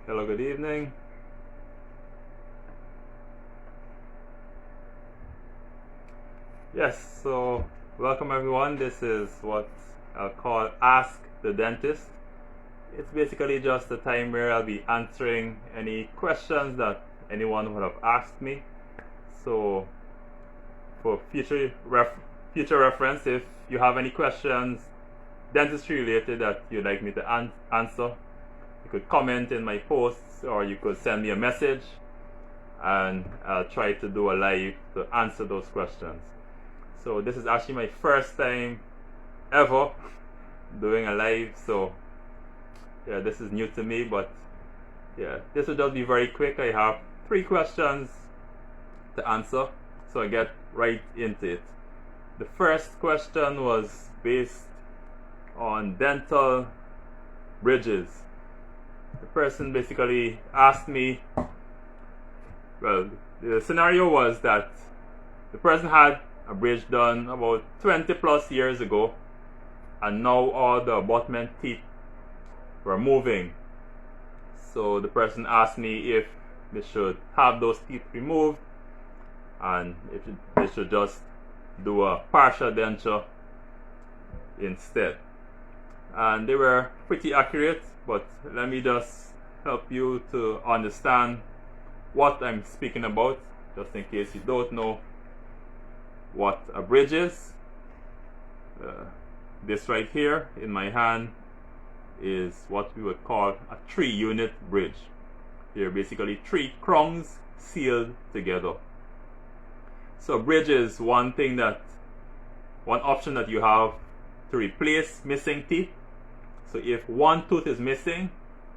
Hello, good evening. Yes, so welcome everyone. This is what I'll call Ask the Dentist. It's basically just a time where I'll be answering any questions that anyone would have asked me. So for future reference, if you have any questions dentistry related that you'd like me to answer, you could comment in my posts or you could send me a message and I'll try to do a live to answer those questions. So this is actually my first time ever doing a live, so yeah, this is new to me, but yeah, this will just be very quick. I have 3 questions to answer, so I get right into it. The first question was based on dental bridges. The person basically asked me, well, the scenario was that the person had a bridge done about 20 plus years ago, and now all the abutment teeth were moving. So the person asked me if they should have those teeth removed and if they should just do a partial denture instead. And they were pretty accurate, but let me just help you to understand what I'm speaking about, just in case you don't know what a bridge is. This right here in my hand is what we would call a 3-unit bridge. They're basically 3 crowns sealed together. So bridge is one option that you have to replace missing teeth. So if one tooth is missing,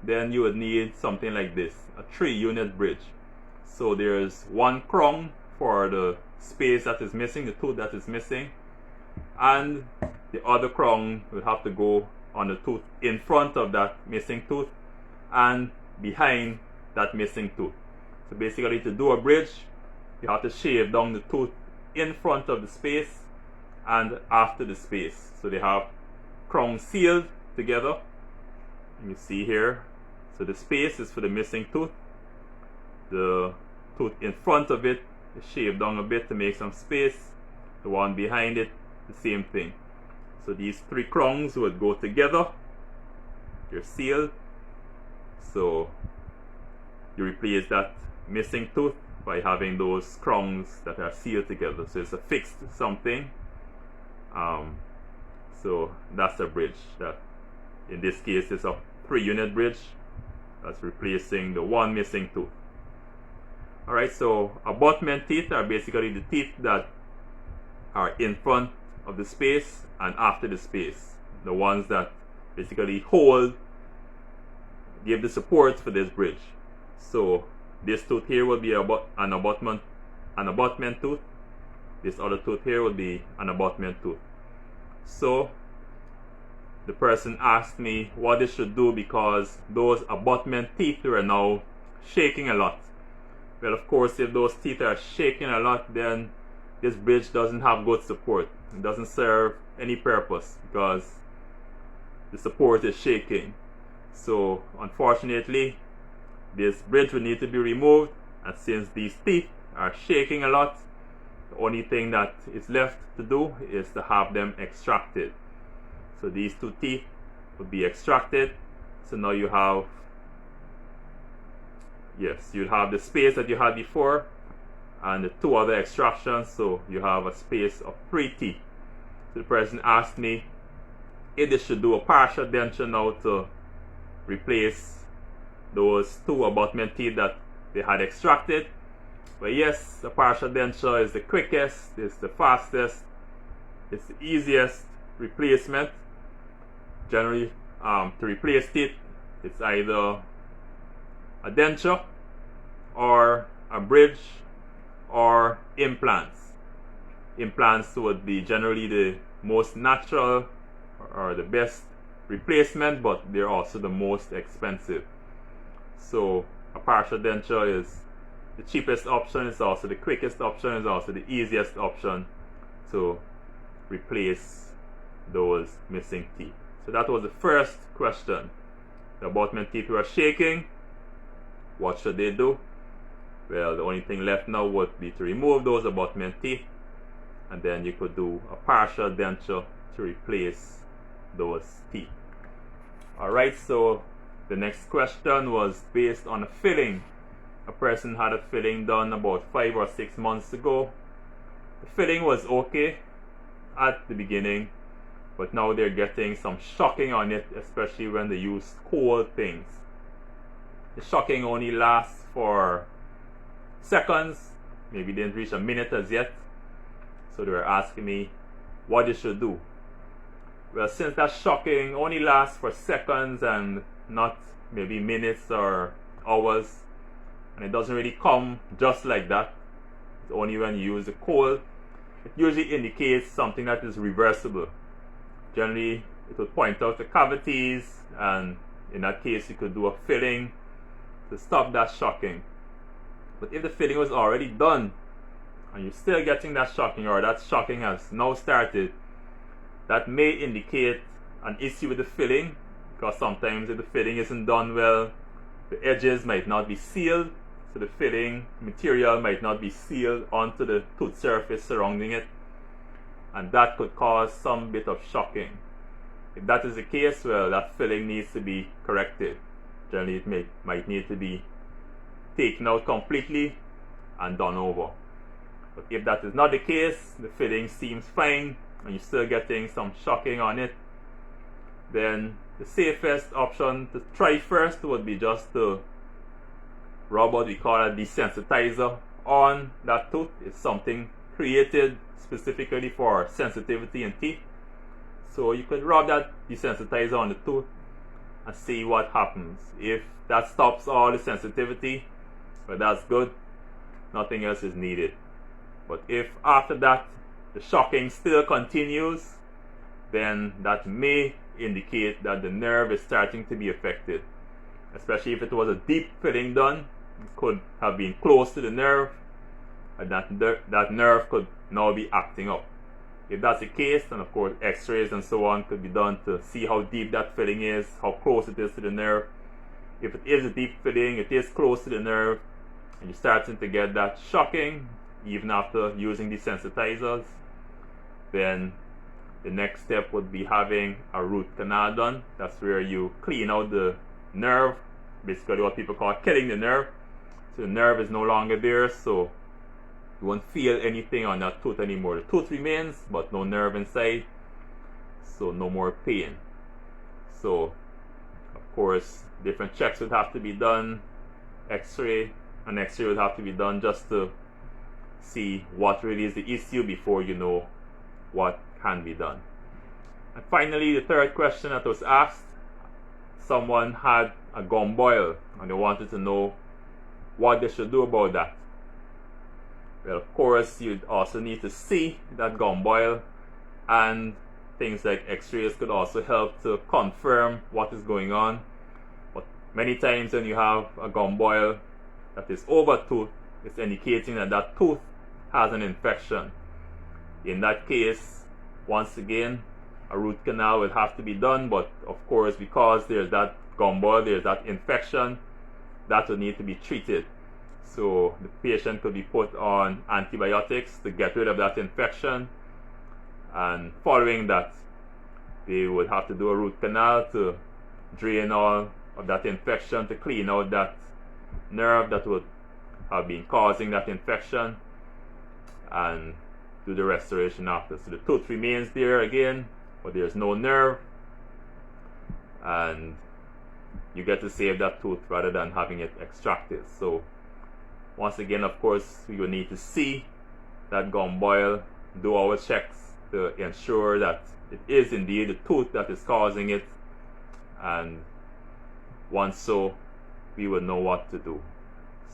then you would need something like this, a 3-unit bridge. So there's 1 crown for the space that is missing, the tooth that is missing, and the other crown will have to go on the tooth in front of that missing tooth and behind that missing tooth. So basically, to do a bridge, you have to shave down the tooth in front of the space and after the space. So they have crowns sealed together. You see here, so the space is for the missing tooth. The tooth in front of it is shaved down a bit to make some space. The one behind it, the same thing. So these 3 crowns would go together. They're sealed. So you replace that missing tooth by having those crowns that are sealed together. So it's a fixed something. So that's a bridge. That in this case is a 3-unit bridge. That's replacing the 1 missing tooth. Alright, so abutment teeth are basically the teeth that are in front of the space and after the space. The ones that basically give the support for this bridge. So this tooth here will be an abutment tooth. This other tooth here will be an abutment tooth. So the person asked me what they should do because those abutment teeth were now shaking a lot. Well, of course, if those teeth are shaking a lot, then this bridge doesn't have good support. It doesn't serve any purpose because the support is shaking. So unfortunately, this bridge will need to be removed, and since these teeth are shaking a lot, the only thing that is left to do is to have them extracted. So these 2 teeth will be extracted. So now you have, yes, you'll have the space that you had before and the 2 other extractions, so you have a space of 3 teeth. So the person asked me if they should do a partial denture now to replace those 2 abutment teeth that they had extracted. But yes, the partial denture is the quickest, it's the fastest, it's the easiest replacement. Generally, to replace teeth, it's either a denture or a bridge or implants. Implants would be generally the most natural or the best replacement, but they're also the most expensive. So a partial denture is the cheapest option, it's also the quickest option, it's also the easiest option to replace those missing teeth. So that was the first question. The abutment teeth were shaking, what should they do? Well, the only thing left now would be to remove those abutment teeth, and then you could do a partial denture to replace those teeth. Alright, so the next question was based on a filling. A person had a filling done about 5 or 6 months ago. The filling was okay at the beginning, but now they're getting some shocking on it, especially when they use cold things. The shocking only lasts for seconds, maybe didn't reach a minute as yet. So they were asking me what they should do. Well, since that shocking only lasts for seconds and not maybe minutes or hours, and it doesn't really come just like that, it's only when you use the cold, it usually indicates something that is reversible. Generally, it would point out the cavities, and in that case you could do a filling to stop that shocking. But if the filling was already done and you're still getting that shocking, or that shocking has now started, that may indicate an issue with the filling, because sometimes if the filling isn't done well, the edges might not be sealed, so the filling material might not be sealed onto the tooth surface surrounding it, and that could cause some bit of shocking. If that is the case, well, that filling needs to be corrected. Generally it might need to be taken out completely and done over. But if that is not the case, the filling seems fine and you're still getting some shocking on it, then the safest option to try first would be just to rub what we call a desensitizer on that tooth. It's something created specifically for sensitivity in teeth. So you could rub that desensitizer on the tooth and see what happens. If that stops all the sensitivity, well, that's good. Nothing else is needed. But if after that the shocking still continues, then that may indicate that the nerve is starting to be affected. Especially if it was a deep filling done, it could have been close to the nerve, and that nerve could now be acting up. If that's the case, then of course x-rays and so on could be done to see how deep that filling is, how close it is to the nerve. If it is a deep filling, it is close to the nerve, and you're starting to get that shocking even after using desensitizers, then the next step would be having a root canal done. That's where you clean out the nerve, basically what people call killing the nerve. So the nerve is no longer there, so you won't feel anything on that tooth anymore. The tooth remains, but no nerve inside, so no more pain. So of course different checks would have to be done. An x-ray would have to be done just to see what really is the issue before you know what can be done. And finally, the third question that was asked, someone had a gum boil and they wanted to know what they should do about that. Well, of course, you'd also need to see that gum boil, and things like x-rays could also help to confirm what is going on. But many times when you have a gum boil that is over tooth, it's indicating that that tooth has an infection. In that case, once again, a root canal will have to be done, but of course, because there's that gum boil, there's that infection, that will need to be treated. So the patient could be put on antibiotics to get rid of that infection, and following that, they would have to do a root canal to drain all of that infection, to clean out that nerve that would have been causing that infection, and do the restoration after. So the tooth remains there again, but there's no nerve, and you get to save that tooth rather than having it extracted. So once again, of course, we will need to see that gum boil, do our checks to ensure that it is indeed the tooth that is causing it, and once so, we will know what to do.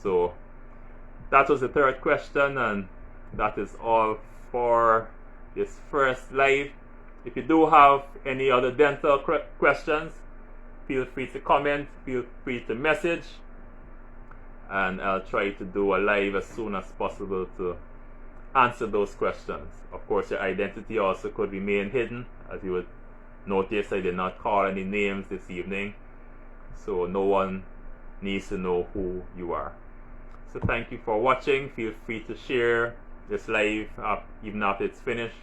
So that was the third question, and that is all for this first live. If you do have any other dental questions, feel free to comment, feel free to message, and I'll try to do a live as soon as possible to answer those questions. Of course, your identity also could remain hidden. As you would notice, I did not call any names this evening, so no one needs to know who you are. So thank you for watching. Feel free to share this live up even after it's finished.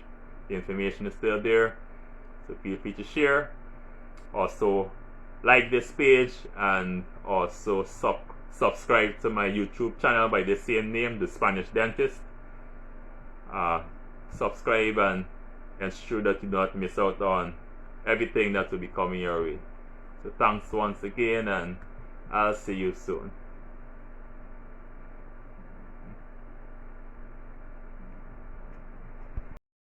The information is still there, so feel free to share. Also like this page, and also subscribe to my YouTube channel by the same name, The Spanish Dentist. Subscribe and ensure that you do not miss out on everything that will be coming your way. So thanks once again, and I'll see you soon.